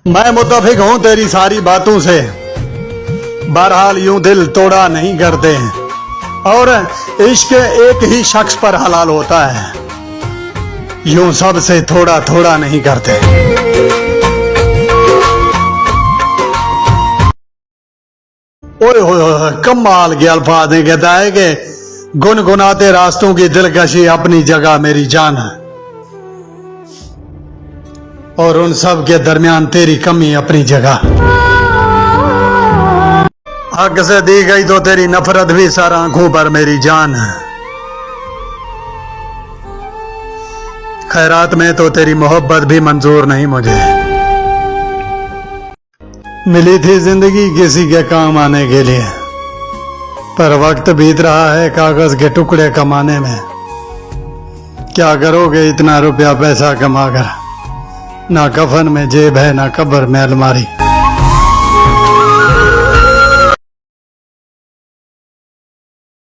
मैं मुत्तफिक हूं तेरी सारी बातों से, बहरहाल यूं दिल तोड़ा नहीं करते और इश्क एक ही शख्स पर हलाल होता है, यूं सबसे थोड़ा थोड़ा नहीं करते। ओए होए कमाल के अल्फाज हैं। कहता है कि गुनगुनाते रास्तों की दिलकशी अपनी जगह मेरी जान है, और उन सब के दरमियान तेरी कमी अपनी जगह। हक से दी गई तो तेरी नफरत भी सर आंखों पर मेरी जान है, खैरात में तो तेरी मोहब्बत भी मंजूर नहीं मुझे। मिली थी जिंदगी किसी के काम आने के लिए, पर वक्त बीत रहा है कागज के टुकड़े कमाने में। क्या करोगे इतना रुपया पैसा कमाकर, ना कफन में जेब है ना कब्र में अलमारी।